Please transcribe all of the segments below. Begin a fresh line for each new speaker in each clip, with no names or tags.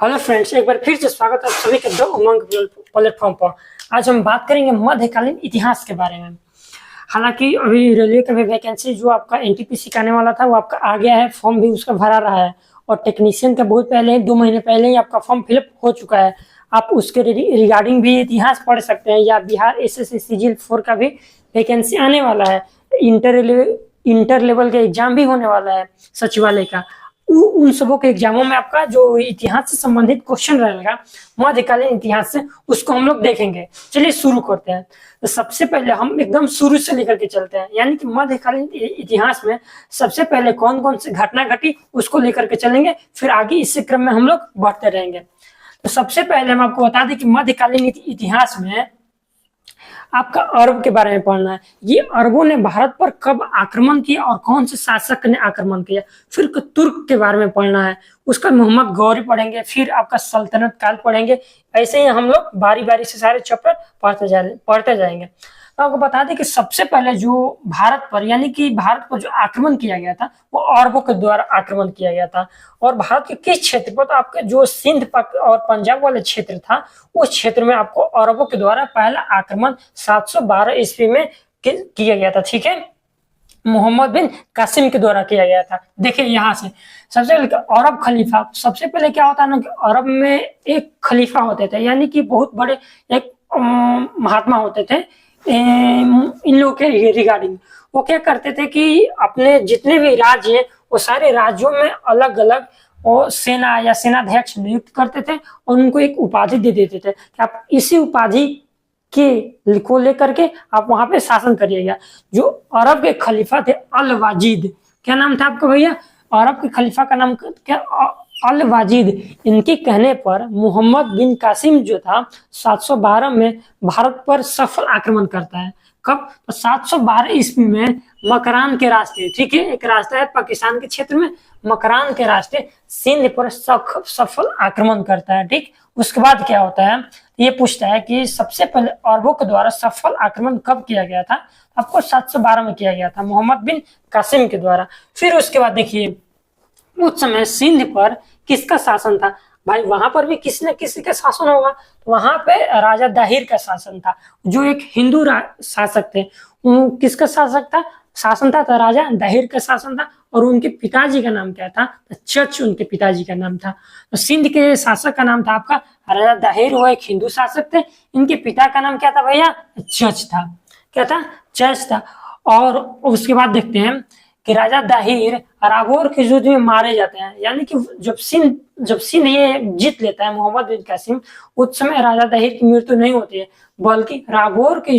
Hello friends, एक बार फिर से स्वागत है सभी के दो उमंग प्लेटफॉर्म पर। आज हम बात करेंगे मध्यकालीन इतिहास के बारे में। हालांकि अभी रेलवे का भी वैकेंसी जो आपका एनटीपीसी का आने वाला था वो आपका आ गया है, फॉर्म भी उसका भरा रहा है और टेक्नीशियन का बहुत पहले ही 2 महीने पहले ही आपका फॉर्म फिलअप हो चुका है। आप उसके रिगार्डिंग भी इतिहास पढ़ सकते हैं, या बिहार एसएससी सीजीएल 4 का भी वैकेंसी आने वाला है। इंटर लेवल का एग्जाम भी होने वाला है सचिवालय का। उन सबों के एग्जामों में आपका जो इतिहास से संबंधित क्वेश्चन रहेगा मध्यकालीन इतिहास से, उसको हम लोग देखेंगे। चलिए शुरू करते हैं। तो सबसे पहले हम एकदम शुरू से लेकर के चलते हैं, यानी कि मध्यकालीन इतिहास में सबसे पहले कौन कौन सी घटना घटी उसको लेकर के चलेंगे, फिर आगे इसी क्रम में हम लोग बढ़ते रहेंगे। तो सबसे पहले हम आपको बता दें कि मध्यकालीन इतिहास में आपका अरब के बारे में पढ़ना है। ये अरबों ने भारत पर कब आक्रमण किया और कौन से शासक ने आक्रमण किया। फिर तुर्क के बारे में पढ़ना है, उसका मोहम्मद गौरी पढ़ेंगे, फिर आपका सल्तनत काल पढ़ेंगे। ऐसे ही हम लोग बारी बारी से सारे चैप्टर पढ़ते जाएंगे। तो आपको बता दें कि सबसे पहले जो भारत पर, यानी कि भारत पर जो आक्रमण किया गया था वो अरबों के द्वारा आक्रमण किया गया था। और भारत के किस क्षेत्र पर, तो आपके जो सिंध और पंजाब वाले क्षेत्र था उस क्षेत्र में आपको अरबों के द्वारा पहला आक्रमण 712 ईस्वी में किया गया था। ठीक है, मोहम्मद बिन कासिम के द्वारा किया गया था। देखिए यहाँ से सबसे पहले अरब खलीफा। सबसे पहले क्या होता है ना कि अरब में एक खलीफा होते थे, यानी कि बहुत बड़े एक महात्मा होते थे। इन लोगों के रिगार्डिंग वो क्या करते थे कि अपने जितने भी राज्य हैं वो सारे राज्यों में अलग अलग और सेना या सेनाध्यक्ष नियुक्त करते थे और उनको एक उपाधि दे देते थे कि आप इसी उपाधि को लेकर के आप वहां पे शासन करिएगा। जो अरब के खलीफा थे अल वाजिद, क्या नाम था आपका भैया? अरब के खलीफा का नाम क्या? अल वाजिद। इनके कहने पर मोहम्मद बिन कासिम जो था 712 में भारत पर सफल आक्रमण करता है। कब? तो 712 ईस्वी में मकरान के रास्ते, ठीक है, एक रास्ता है पाकिस्तान के क्षेत्र में, मकरान के रास्ते सिंध पर सफल आक्रमण करता है। ठीक, उसके बाद क्या होता है, ये पूछता है कि सबसे पहले अरबों के द्वारा सफल आक्रमण कब किया गया था? आपको 712 में किया गया था, मोहम्मद बिन कासिम के द्वारा। फिर उसके बाद देखिए उस समय सिंध पर किसका शासन था? भाई वहां पर भी किसी न किसी का शासन होगा। तो वहां पे राजा दाहिर का शासन था, जो एक हिंदू शासक थे। किसका शासन था? तो राजा दाहिर का शासन था। और उनके पिताजी का नाम क्या था? तो चच उनके पिताजी का नाम था। तो सिंध के शासक का नाम था आपका राजा दाहिर, वो एक हिंदू शासक थे। इनके पिता का नाम क्या था भैया? चच था। क्या था? चच था। और उसके बाद देखते हैं कि राजा दाहिर राघौर के युद्ध में मारे जाते हैं, यानी कि जब सिंध ये जीत लेता है मोहम्मद बिन कासिम, उस समय राजा दाहिर की मृत्यु नहीं होती है, बल्कि राघौर के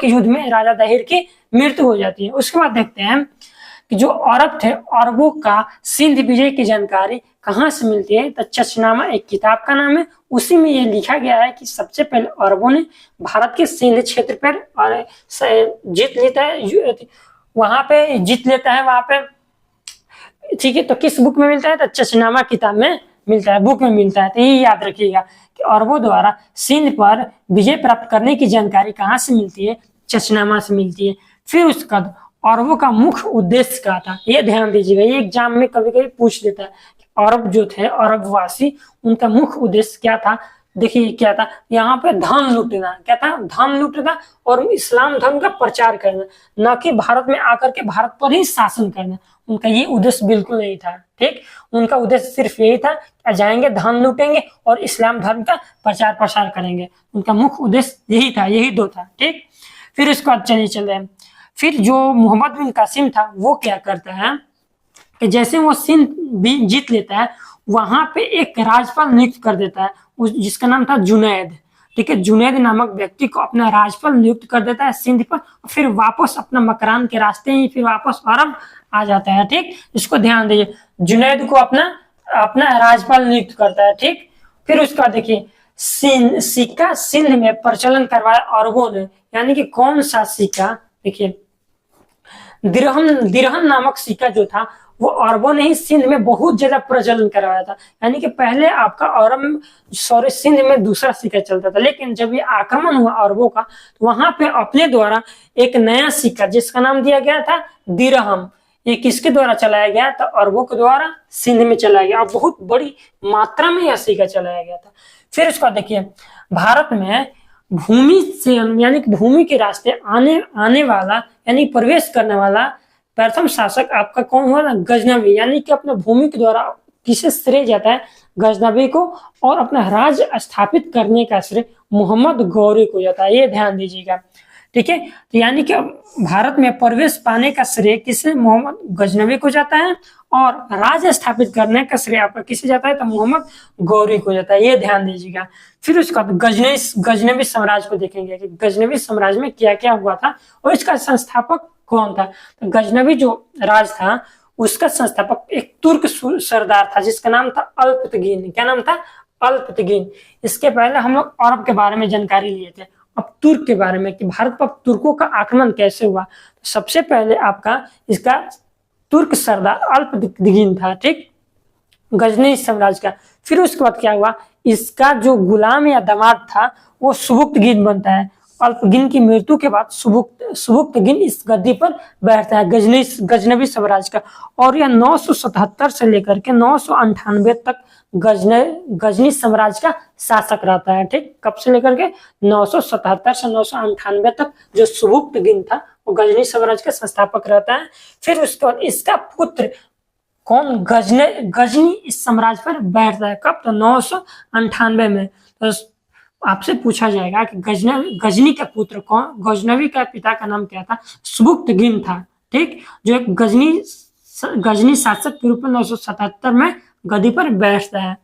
युद्ध में राजा दाहिर की मृत्यु हो जाती है। उसके बाद देखते हैं कि जो अरब थे, अरबों का सिंध विजय की जानकारी कहाँ से मिलती है? तो चचनामा एक किताब का नाम है, उसी में ये लिखा गया है कि सबसे पहले अरबों ने भारत के सिंध क्षेत्र पर जीत लेता है, वहां पे जीत लेता है वहां पे। ठीक है, तो किस बुक में मिलता है? तो चचनामा किताब में मिलता है, बुक में मिलता है। तो ये याद रखिएगा कि अरबों द्वारा सिंध पर विजय प्राप्त करने की जानकारी कहाँ से मिलती है? चचनामा से मिलती है। फिर उसका अरबों का मुख्य उद्देश्य क्या था? ये ध्यान दीजिएगा, ये एग्जाम में कभी कभी पूछ देता है कि अरब जो थे, अरबवासी, उनका मुख्य उद्देश्य क्या था? देखिए क्या था, यहाँ पे धन लूटना। क्या था? धन लूटना और इस्लाम धर्म का प्रचार करना, न कि भारत में आकर के भारत पर ही शासन करना। उनका ये उद्देश्य बिल्कुल नहीं था। ठीक, उनका उद्देश्य सिर्फ यही था कि जाएंगे, धन लूटेंगे और इस्लाम धर्म का प्रचार प्रसार करेंगे। उनका मुख्य उद्देश्य यही था, यही दो था। ठीक, फिर इसके बाद चलिए चल रहे हैं। फिर जो मोहम्मद बिन कासिम था वो क्या करता है कि जैसे वो सिंध भी जीत लेता है, वहां पे एक राज्यपाल नियुक्त कर देता है, जिसका नाम था जुनैद। ठीक है, जुनैद नामक व्यक्ति को अपना राज्यपाल नियुक्त कर देता है सिंध पर, फिर वापस अपना मकरान के रास्ते ही फिर वापस अरब आ जाता है। ठीक, इसको ध्यान दीजिए, जुनैद को अपना राज्यपाल नियुक्त करता है। ठीक, फिर उसका देखिए सिक्का सिंध में प्रचलन करवाया अरबों ने, यानी कि कौन सा सिक्का? देखिए दिरहम नामक सिक्का जो था वो अरबों ने ही सिंध में बहुत ज्यादा प्रचलन करवाया था। यानी कि पहले आपका सिंध में दूसरा सिक्का चलता था, लेकिन जब ये आक्रमण हुआ अरबों का, तो वहां पे अपने द्वारा एक नया सिक्का जिसका नाम दिया गया था दिरहम, ये किसके द्वारा चलाया गया था? अरबों के द्वारा सिंध में चलाया गया और बहुत बड़ी मात्रा में यह सिक्का चलाया गया था। फिर उसका देखिए, भारत में भूमि से यानी कि भूमि के रास्ते आने वाला यानी प्रवेश करने वाला प्रथम शासक आपका कौन हुआ ना? गजनवी। यानी कि अपने भूमि के द्वारा किसे श्रेय जाता है? गजनवी को। और अपना राज्य स्थापित करने का श्रेय मोहम्मद गौरी को जाता है, ये ध्यान दीजिएगा। ठीक है, तो यानी कि भारत में प्रवेश पाने का श्रेय किसे? मोहम्मद गजनवी को जाता है। और राज्य स्थापित करने का श्रेय आपका किसे जाता है? तो मोहम्मद गौरी को जाता है, ये ध्यान दीजिएगा। फिर उसका गजनवी साम्राज्य को देखेंगे कि गजनवी साम्राज्य में क्या क्या हुआ था और इसका संस्थापक कौन था। तो गजनवी जो राज था उसका संस्थापक एक तुर्क सरदार था जिसका नाम था अल्पतगीन। क्या नाम था? अल्पतगीन। इसके पहले हम लोग अरब के बारे में जानकारी लिए थे, अब तुर्क के बारे में कि भारत पर तुर्कों का आक्रमण कैसे हुआ। तो सबसे पहले आपका इसका तुर्क सरदार अल्पतगीन था, ठीक, गजनी साम्राज्य का। फिर उसके बाद क्या हुआ? इसका जो गुलाम या दामाद था वो सुबुक्तगीन बनता है। अल्पतगीन की मृत्यु के बाद सुबुक्तगीन इस गद्दी पर बैठता है गजनवी साम्राज्य का। और यह 977 से लेकर के 998 तक गजनी साम्राज्य का शासक रहता है, ठीक। कब से लेकर के 977 से 998 तक जो सुबुक्तगीन था वो गजनी साम्राज्य का संस्थापक रहता है। फिर उसके बाद इसका पुत्र कौन? गजनी इस साम्राज्य पर बैठता है। कब? तो 998 में। तो आपसे पूछा जाएगा कि गजनी का पुत्र कौन? गजनवी का पिता का नाम क्या था? सुबुक्तगीन था, ठीक, जो एक गजनी शासक के रूप में 977 में गद्दी पर बैठता है।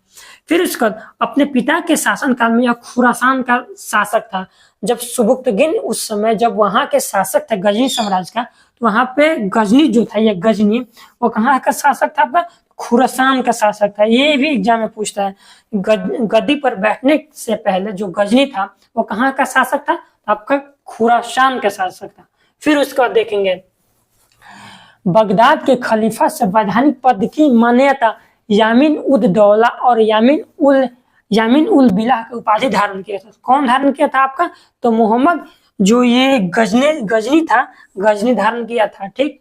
फिर उसके बाद अपने पिता के शासनकाल में यह खुरासान का शासक था। जब सुबुक्तगीन उस समय जब वहां के शासक थे गजनी साम्राज्य का, तो वहां पे गजनी जो था, ये गजनी, वो कहाँ का शासक था? आपका खुरासान का शासक था। ये भी एग्जाम में पूछता है। गद्दी पर बैठने से पहले जो गजनी था वो कहाँ का शासक था? आपका खुरासान का शासक था। फिर उसके बाद देखेंगे बगदाद के खलीफा से वैधानिक पद की मान्यता यामीन उद दौला और यामीन उल बिला की उपाधि धारण किया था। कौन धारण किया था आपका? तो मोहम्मद जो ये गजनी था, गजनी धारण किया था, ठीक।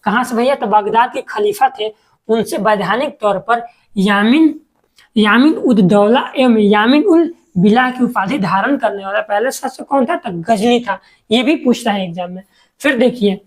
कहाँ से भैया? तो बगदाद के खलीफा थे, उनसे वैधानिक तौर पर यामीन उद दौला एवं यामीन उल बिला की उपाधि धारण करने वाला पहले शासक कौन था? तो गजनी था। ये भी पूछता है एग्जाम में। फिर देखिए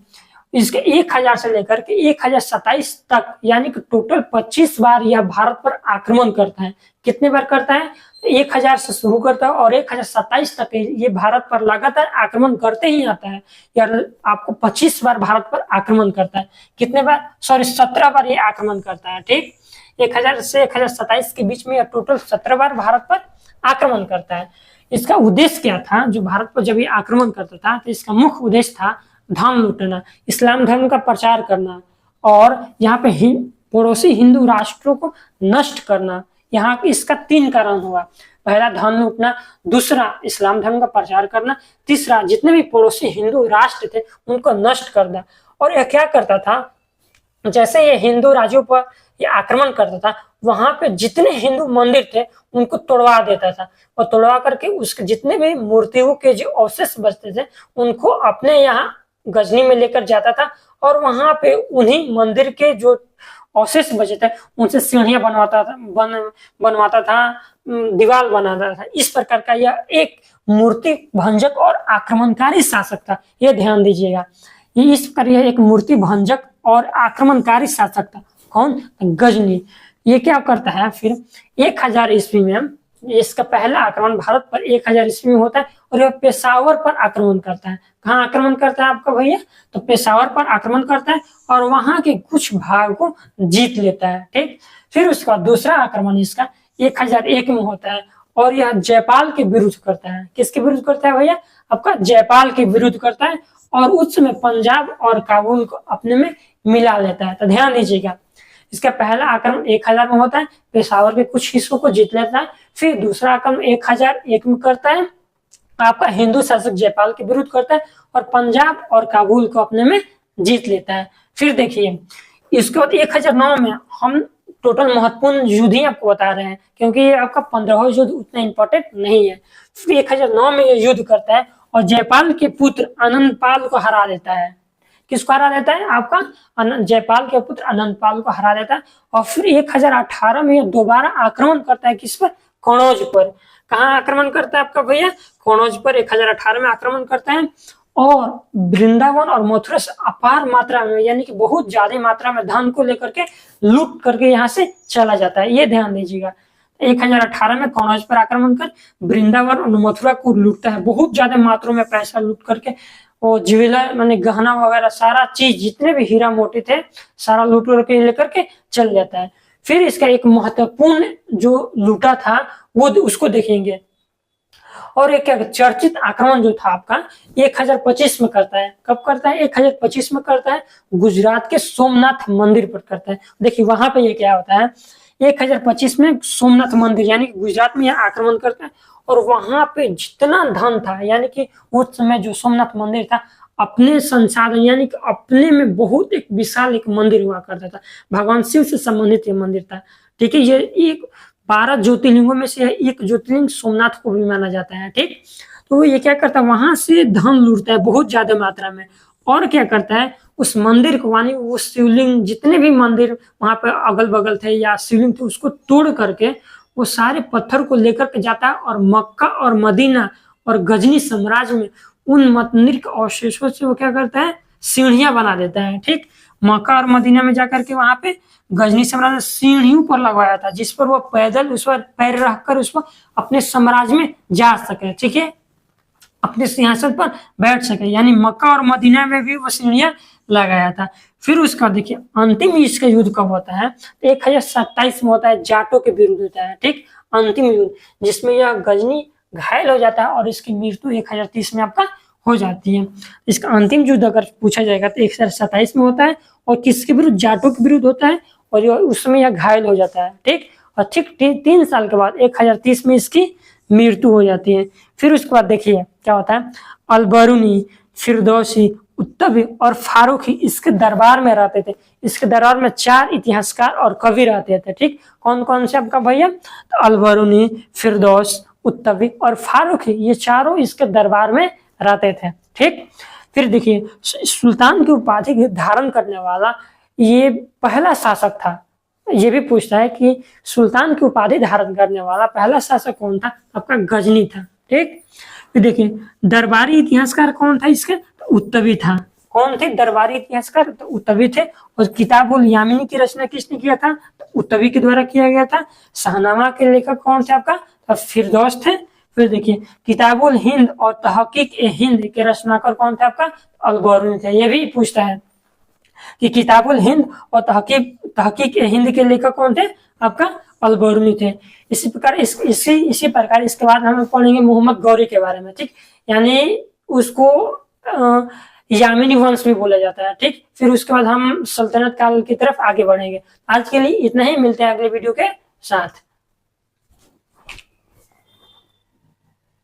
इसके 1000 से लेकर के 1027 तक यानी कि टोटल 25 बार यह भारत पर आक्रमण करता है। कितने बार करता है? 1000 से शुरू करता है और 1027 तक ये भारत पर लगातार आक्रमण करते ही आता है। यार आपको 25 बार भारत पर आक्रमण करता है। कितने बार? 17 बार ये आक्रमण करता है, ठीक। 1000 से 1027 के बीच में यह टोटल 17 बार भारत पर आक्रमण करता है। इसका उद्देश्य क्या था? जो भारत पर जब ये आक्रमण करता था तो इसका मुख्य उद्देश्य था धन लूटना, इस्लाम धर्म का प्रचार करना और यहाँ पे पड़ोसी हिंदू राष्ट्रों को नष्ट करना। यहाँ इसका 3 कारण हुआ। पहला धन लूटना, दूसरा इस्लाम धर्म का प्रचार करना, तीसरा जितने भी पड़ोसी हिंदू राष्ट्र थे उनको नष्ट करना। और यह क्या करता था? जैसे ये हिंदू राज्यों पर ये आक्रमण करता था, वहां पे जितने हिंदू मंदिर थे उनको तोड़वा देता था और तोड़वा करके उसके जितने भी मूर्तियों के जो अवशेष बचते थे उनको अपने यहाँ गजनी में लेकर जाता था और वहां पे उन्हीं मंदिर के जो अवशेष बचे थे उनसे सीढ़ियां बनवाता था, दीवार बनाता था। इस प्रकार का यह एक मूर्ति भंजक और आक्रमणकारी शासक था, यह ध्यान दीजिएगा। ये इस प्रकार यह एक मूर्ति भंजक और आक्रमणकारी शासक था। कौन? गजनी। ये क्या करता है? फिर 1000 ईस्वी में इसका पहला आक्रमण भारत पर 1000 ईस्वी में होता है और यह पेशावर पर आक्रमण करता है। कहाँ आक्रमण करता है आपका भैया? तो पेशावर पर आक्रमण करता है और वहां के कुछ भाग को जीत लेता है, ठीक। फिर उसका दूसरा आक्रमण इसका 1001 में होता है और यह जयपाल के विरुद्ध करता है। किसके विरुद्ध करता है भैया? आपका जयपाल के विरुद्ध करता है और उस समय पंजाब और काबुल को अपने में मिला लेता है। तो ध्यान दीजिएगा, इसका पहला आक्रमण 1000 में होता है, पेशावर के कुछ हिस्सों को जीत लेता है। फिर दूसरा आक्रमण 1001 में करता है, आपका हिंदू शासक जयपाल के विरुद्ध करता है और पंजाब और काबुल को अपने में जीत लेता है। फिर देखिए इसके बाद 1009 में हम टोटल महत्वपूर्ण युद्ध ही आपको बता रहे हैं क्योंकि ये आपका 15वां युद्ध उतना इंपॉर्टेंट नहीं है। फिर 1009 में ये युद्ध करता है और जयपाल के पुत्र आनंदपाल को हरा देता है। किसको हरा देता है, आपका जयपाल के पुत्र अनंतपाल को हरा देता है। और फिर 1018 में दोबारा आक्रमण करता है, किस पर, कनौज पर। कहाँ आक्रमण करता है आपका भैया, कनौज पर 1018 में आक्रमण करता है। और वृंदावन और मथुरा से अपार मात्रा में, यानी कि बहुत ज्यादा मात्रा में धन को लेकर के लूट करके यहाँ से चला जाता है। ये ध्यान दीजिएगा, 1018 में कनौज पर आक्रमण कर वृंदावन और मथुरा को लूटता है, बहुत ज्यादा मात्रा में पैसा लूट करके, वो ज्वेलर माने गहना वगैरह सारा चीज, जितने भी हीरा मोती थे सारा लूट करके लेकर के चल जाता है। फिर इसका एक महत्वपूर्ण जो लूटा था वो उसको देखेंगे। और एक चर्चित आक्रमण जो था आपका 1025 में करता है। कब करता है, 1025 में करता है, गुजरात के सोमनाथ मंदिर पर करता है। देखिए वहां पे ये क्या होता है, 1025 में सोमनाथ मंदिर यानी कि गुजरात में यह आक्रमण करता है। और वहां पे जितना धन था, यानी कि उस समय जो सोमनाथ मंदिर था अपने संसाधन यानी कि अपने में बहुत एक विशाल एक मंदिर हुआ करता था, भगवान शिव से संबंधित ये मंदिर था। ठीक है, ये एक 12 ज्योतिर्लिंगों में से एक ज्योतिर्लिंग सोमनाथ को भी माना जाता है। ठीक, तो ये क्या करता है, वहां से धन लूटता है बहुत ज्यादा मात्रा में। और क्या करता है, उस मंदिर को यानी वो शिवलिंग, जितने भी मंदिर वहां पर अगल बगल थे या शिवलिंग थे, उसको तोड़ करके वो सारे पत्थर को लेकर के जाता है और मक्का और मदीना और गजनी साम्राज्य में उन मंदिर के अवशेषों से वो क्या करता है, सीढ़ियां बना देता है। ठीक, मक्का और मदीना में जाकर के वहां पे गजनी साम्राज्य ने सीढ़ियों पर लगवाया था, जिस पर वो पैदल उस पर पैर रखकर उस पर अपने साम्राज्य में जा सके। ठीक है, अपने सिंहासन पर बैठ सके, यानी मक्का और मदीना में भी वो सीढ़ियां लगाया था। फिर उसका देखिए अंतिम इसका युद्ध कब होता है, तो 1027 में होता है, जाटों के विरुद्ध होता है। ठीक, अंतिम युद्ध जिसमें यह गजनी घायल हो जाता है और इसकी मृत्यु 1030 में आपका हो जाती है। इसका अंतिम युद्ध अगर पूछा जाएगा तो 1027 में होता है, और किसके विरुद्ध, जाटों के विरुद्ध होता है, और उसमें यह घायल हो जाता है। ठीक, और ठीक 3 साल के बाद 1030 में इसकी मृत्यु हो जाती है। फिर उसके बाद देखिए क्या होता है, अलबरूनी, फिरदौसी, उत्तबी और फारूकी इसके दरबार में रहते थे। इसके दरबार में 4 इतिहासकार और कवि रहते थे। ठीक, कौन कौन से आपका भैया, तो अलबरूनी, फिरदौस, उत्तबी और फारूकी, ये चारों इसके दरबार में रहते थे। ठीक, फिर देखिए सुल्तान की उपाधि के धारण करने वाला ये पहला शासक था। ये भी पूछता है कि सुल्तान की उपाधि धारण करने वाला पहला शासक कौन था, आपका गजनी था। ठीक, फिर देखिए दरबारी इतिहासकार कौन था इसके, तो उत्तबी था। कौन थे दरबारी इतिहासकार, तो उत्तबी थे। और किताबुल यामिनी की रचना किसने किया था, तो उत्तबी के द्वारा किया गया था। शाहनामा के लेखक कौन थे आपका, तो फिरदौस थे। फिर देखिए किताबुल हिंद और तहकीक ए हिंद के रचनाकार कौन थे आपका, अलबरूनी थे। ये भी पूछता है कि किताबुल हिंद और तहकीक ए हिंद के लेखक कौन थे, आपका अलबरूनी थे। इसी प्रकार इसी प्रकार इसके बाद हम पढ़ेंगे मोहम्मद गौरी के बारे में। ठीक, यानी उसको यामिनी वंश भी बोला जाता है। ठीक, फिर उसके बाद हम सल्तनत काल की तरफ आगे बढ़ेंगे। आज के लिए इतना ही, मिलते हैं अगले वीडियो के साथ।